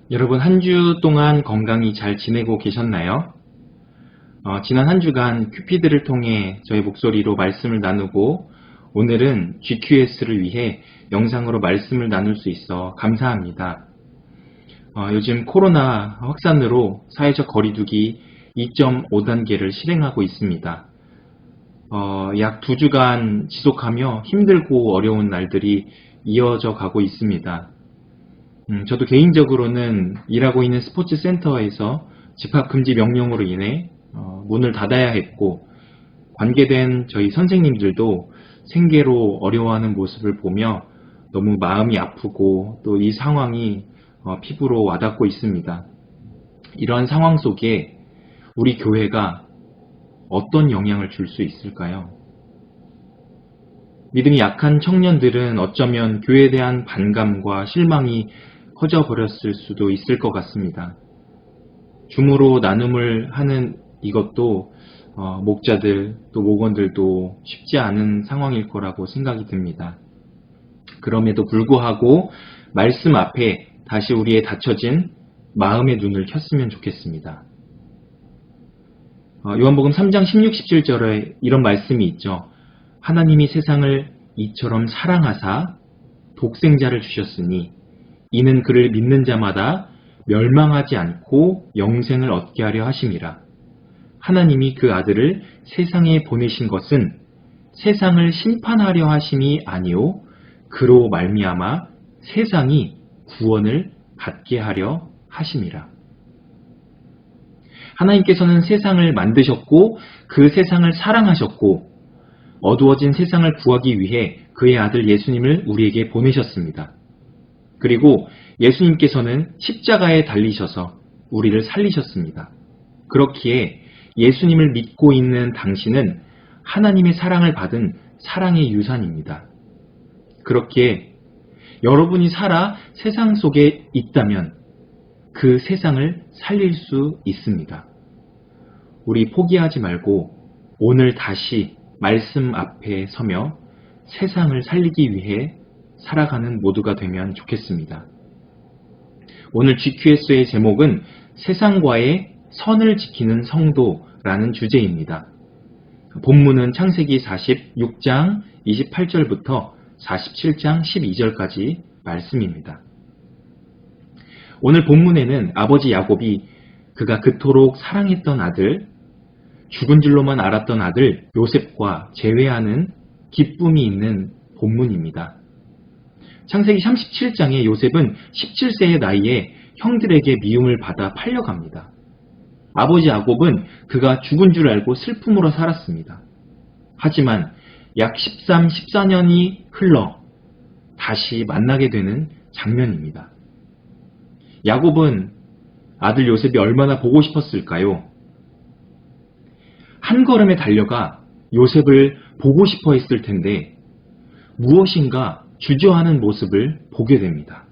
여러분 한 주 동안 건강히 잘 지내고 계셨나요? 지난 한 주간 큐피드를 통해 저의 목소리로 말씀을 나누고 오늘은 GQS를 위해 영상으로 말씀을 나눌 수 있어 감사합니다. 요즘 코로나 확산으로 사회적 거리두기 2.5단계를 실행하고 있습니다. 약 2주간 지속하며 힘들고 어려운 날들이 이어져 가고 있습니다. 저도 개인적으로는 일하고 있는 스포츠 센터에서 집합금지 명령으로 인해 문을 닫아야 했고, 관계된 저희 선생님들도 생계로 어려워하는 모습을 보며 너무 마음이 아프고 또 이 상황이 피부로 와닿고 있습니다. 이러한 상황 속에 우리 교회가 어떤 영향을 줄 수 있을까요? 믿음이 약한 청년들은 어쩌면 교회에 대한 반감과 실망이 커져버렸을 수도 있을 것 같습니다. 줌으로 나눔을 하는 이것도 목자들 또 목원들도 쉽지 않은 상황일 거라고 생각이 듭니다. 그럼에도 불구하고 말씀 앞에 다시 우리의 닫혀진 마음의 눈을 켰으면 좋겠습니다. 요한복음 3장 16, 17절에 이런 말씀이 있죠. 하나님이 세상을 이처럼 사랑하사 독생자를 주셨으니 이는 그를 믿는 자마다 멸망하지 않고 영생을 얻게 하려 하심이라. 하나님이 그 아들을 세상에 보내신 것은 세상을 심판하려 하심이 아니요 그로 말미암아 세상이 구원을 받게 하려 하심이라. 하나님께서는 세상을 만드셨고 그 세상을 사랑하셨고 어두워진 세상을 구하기 위해 그의 아들 예수님을 우리에게 보내셨습니다. 그리고 예수님께서는 십자가에 달리셔서 우리를 살리셨습니다. 그렇기에 예수님을 믿고 있는 당신은 하나님의 사랑을 받은 사랑의 유산입니다. 그렇기에 여러분이 살아 세상 속에 있다면 그 세상을 살릴 수 있습니다. 우리 포기하지 말고 오늘 다시 말씀 앞에 서며 세상을 살리기 위해 살아가는 모두가 되면 좋겠습니다. 오늘 GQS의 제목은 세상과의 선을 지키는 성도라는 주제입니다. 본문은 창세기 46장 28절부터 47장 12절까지 말씀입니다. 오늘 본문에는 아버지 야곱이 그가 그토록 사랑했던 아들, 죽은 줄로만 알았던 아들 요셉과 재회하는 기쁨이 있는 본문입니다. 창세기 37장에 요셉은 17세의 나이에 형들에게 미움을 받아 팔려갑니다. 아버지 야곱은 그가 죽은 줄 알고 슬픔으로 살았습니다. 하지만 약 13, 14년이 흘러 다시 만나게 되는 장면입니다. 야곱은 아들 요셉이 얼마나 보고 싶었을까요? 한 걸음에 달려가 요셉을 보고 싶어 했을 텐데 무엇인가 주저하는 모습을 보게 됩니다.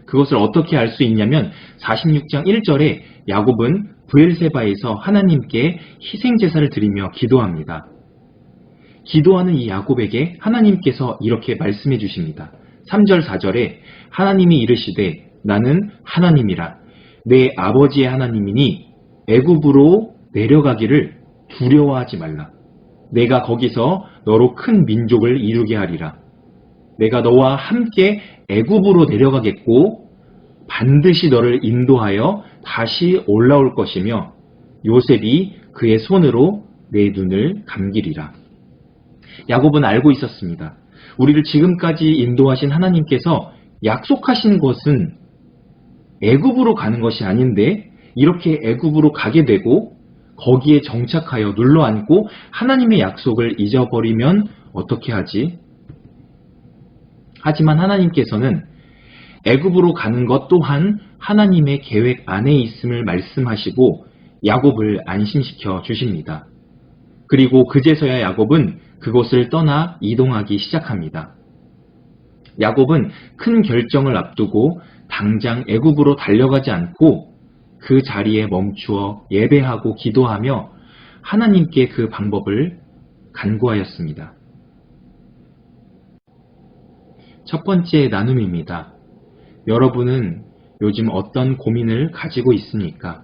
그것을 어떻게 알 수 있냐면 46장 1절에 야곱은 브엘세바에서 하나님께 희생제사를 드리며 기도합니다. 기도하는 이 야곱에게 하나님께서 이렇게 말씀해 주십니다. 3절 4절에 하나님이 이르시되 나는 하나님이라 내 아버지의 하나님이니 애굽으로 내려가기를 두려워하지 말라. 내가 거기서 너로 큰 민족을 이루게 하리라. 내가 너와 함께 애굽으로 내려가겠고 반드시 너를 인도하여 다시 올라올 것이며 요셉이 그의 손으로 내 눈을 감기리라. 야곱은 알고 있었습니다. 우리를 지금까지 인도하신 하나님께서 약속하신 것은 애굽으로 가는 것이 아닌데 이렇게 애굽으로 가게 되고 거기에 정착하여 눌러앉고 하나님의 약속을 잊어버리면 어떻게 하지? 하지만 하나님께서는 애굽으로 가는 것 또한 하나님의 계획 안에 있음을 말씀하시고 야곱을 안심시켜 주십니다. 그리고 그제서야 야곱은 그곳을 떠나 이동하기 시작합니다. 야곱은 큰 결정을 앞두고 당장 애굽으로 달려가지 않고 그 자리에 멈추어 예배하고 기도하며 하나님께 그 방법을 간구하였습니다. 첫 번째 나눔입니다. 여러분은 요즘 어떤 고민을 가지고 있습니까?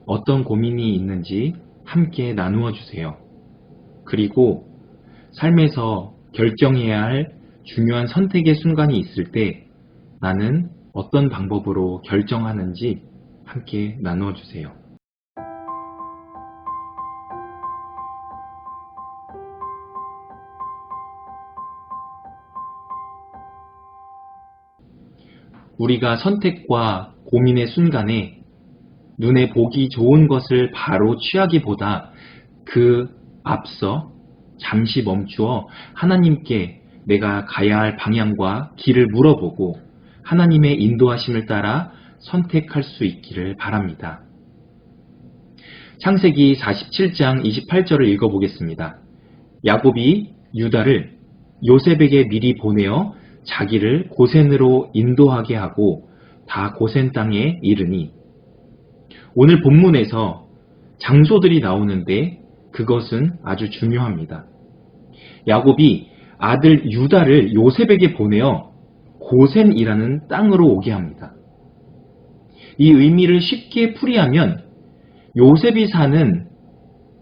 어떤 고민이 있는지 함께 나누어 주세요. 그리고 삶에서 결정해야 할 중요한 선택의 순간이 있을 때 나는 어떤 방법으로 결정하는지 함께 나누어 주세요. 우리가 선택과 고민의 순간에 눈에 보기 좋은 것을 바로 취하기보다 그 앞서 잠시 멈추어 하나님께 내가 가야 할 방향과 길을 물어보고 하나님의 인도하심을 따라 선택할 수 있기를 바랍니다. 창세기 47장 28절을 읽어보겠습니다. 야곱이 유다를 요셉에게 미리 보내어 자기를 고센으로 인도하게 하고 다 고센 땅에 이르니, 오늘 본문에서 장소들이 나오는데 그것은 아주 중요합니다. 야곱이 아들 유다를 요셉에게 보내어 고센이라는 땅으로 오게 합니다. 이 의미를 쉽게 풀이하면 요셉이 사는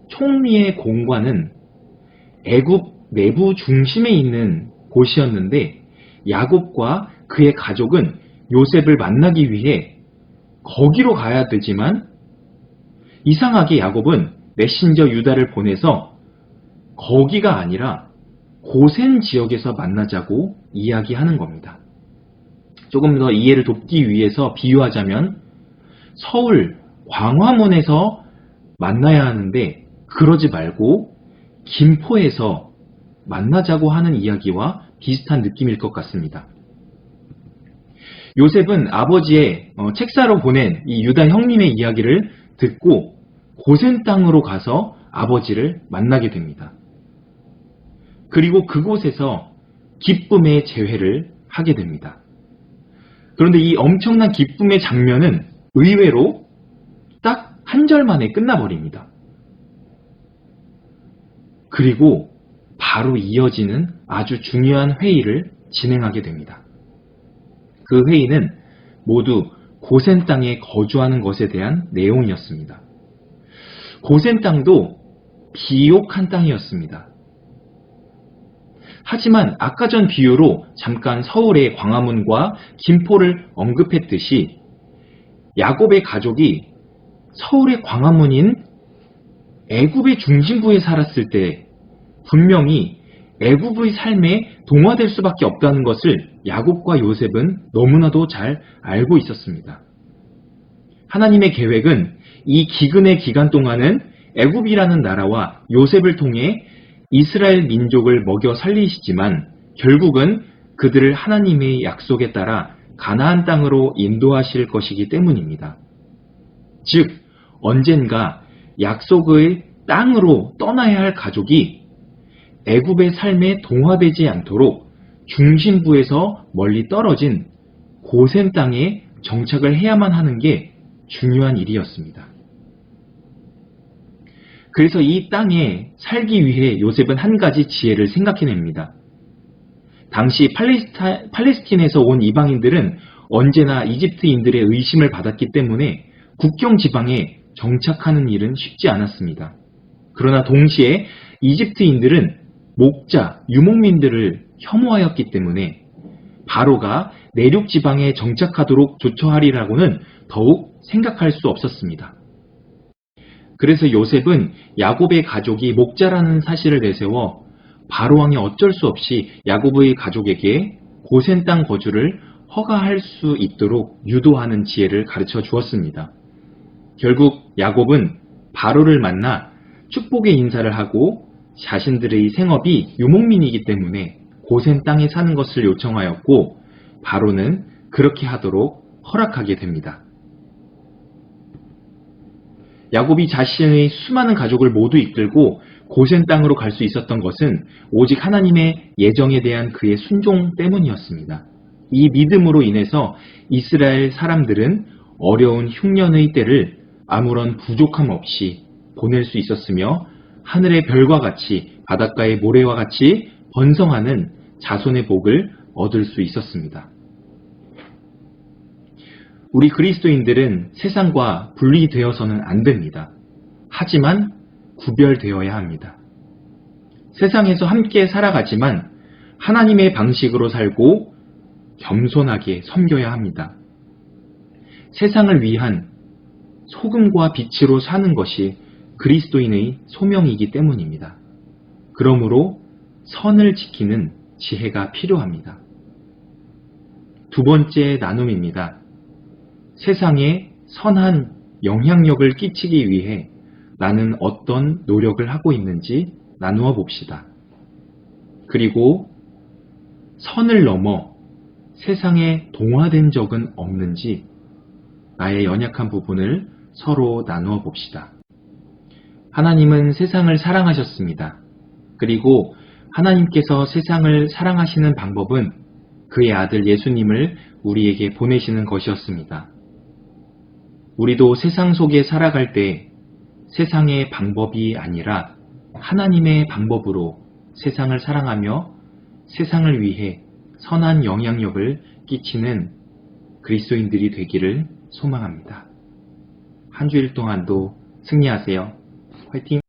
총리의 공관은 애굽 내부 중심에 있는 곳이었는데 야곱과 그의 가족은 요셉을 만나기 위해 거기로 가야 되지만 이상하게 야곱은 메신저 유다를 보내서 거기가 아니라 고센 지역에서 만나자고 이야기하는 겁니다. 조금 더 이해를 돕기 위해서 비유하자면 서울 광화문에서 만나야 하는데 그러지 말고 김포에서 만나자고 하는 이야기와 비슷한 느낌일 것 같습니다. 요셉은 아버지의 책사로 보낸 이 유다 형님의 이야기를 듣고 고센 땅으로 가서 아버지를 만나게 됩니다. 그리고 그곳에서 기쁨의 재회를 하게 됩니다. 그런데 이 엄청난 기쁨의 장면은 의외로 딱 한 절 만에 끝나버립니다. 그리고 바로 이어지는 아주 중요한 회의를 진행하게 됩니다. 그 회의는 모두 고센 땅에 거주하는 것에 대한 내용이었습니다. 고센 땅도 비옥한 땅이었습니다. 하지만 아까 전 비유로 잠깐 서울의 광화문과 김포를 언급했듯이 야곱의 가족이 서울의 광화문인 애굽의 중심부에 살았을 때 분명히 애굽의 삶에 동화될 수밖에 없다는 것을 야곱과 요셉은 너무나도 잘 알고 있었습니다. 하나님의 계획은 이 기근의 기간 동안은 애굽이라는 나라와 요셉을 통해 이스라엘 민족을 먹여 살리시지만 결국은 그들을 하나님의 약속에 따라 가나안 땅으로 인도하실 것이기 때문입니다. 즉 언젠가 약속의 땅으로 떠나야 할 가족이 애굽의 삶에 동화되지 않도록 중심부에서 멀리 떨어진 고센 땅에 정착을 해야만 하는 게 중요한 일이었습니다. 그래서 이 땅에 살기 위해 요셉은 한 가지 지혜를 생각해냅니다. 당시 팔레스틴에서 온 이방인들은 언제나 이집트인들의 의심을 받았기 때문에 국경 지방에 정착하는 일은 쉽지 않았습니다. 그러나 동시에 이집트인들은 목자, 유목민들을 혐오하였기 때문에 바로가 내륙 지방에 정착하도록 조처하리라고는 더욱 생각할 수 없었습니다. 그래서 요셉은 야곱의 가족이 목자라는 사실을 내세워 바로왕이 어쩔 수 없이 야곱의 가족에게 고센 땅 거주를 허가할 수 있도록 유도하는 지혜를 가르쳐 주었습니다. 결국 야곱은 바로를 만나 축복의 인사를 하고 자신들의 생업이 유목민이기 때문에 고센 땅에 사는 것을 요청하였고 바로는 그렇게 하도록 허락하게 됩니다. 야곱이 자신의 수많은 가족을 모두 이끌고 고센 땅으로 갈 수 있었던 것은 오직 하나님의 예정에 대한 그의 순종 때문이었습니다. 이 믿음으로 인해서 이스라엘 사람들은 어려운 흉년의 때를 아무런 부족함 없이 보낼 수 있었으며 하늘의 별과 같이 바닷가의 모래와 같이 번성하는 자손의 복을 얻을 수 있었습니다. 우리 그리스도인들은 세상과 분리되어서는 안 됩니다. 하지만 구별되어야 합니다. 세상에서 함께 살아가지만 하나님의 방식으로 살고 겸손하게 섬겨야 합니다. 세상을 위한 소금과 빛으로 사는 것이 그리스도인의 소명이기 때문입니다. 그러므로 선을 지키는 지혜가 필요합니다. 두 번째 나눔입니다. 세상에 선한 영향력을 끼치기 위해 나는 어떤 노력을 하고 있는지 나누어 봅시다. 그리고 선을 넘어 세상에 동화된 적은 없는지 나의 연약한 부분을 서로 나누어 봅시다. 하나님은 세상을 사랑하셨습니다. 그리고 하나님께서 세상을 사랑하시는 방법은 그의 아들 예수님을 우리에게 보내시는 것이었습니다. 우리도 세상 속에 살아갈 때 세상의 방법이 아니라 하나님의 방법으로 세상을 사랑하며 세상을 위해 선한 영향력을 끼치는 그리스도인들이 되기를 소망합니다. 한 주일 동안도 승리하세요. 화이팅!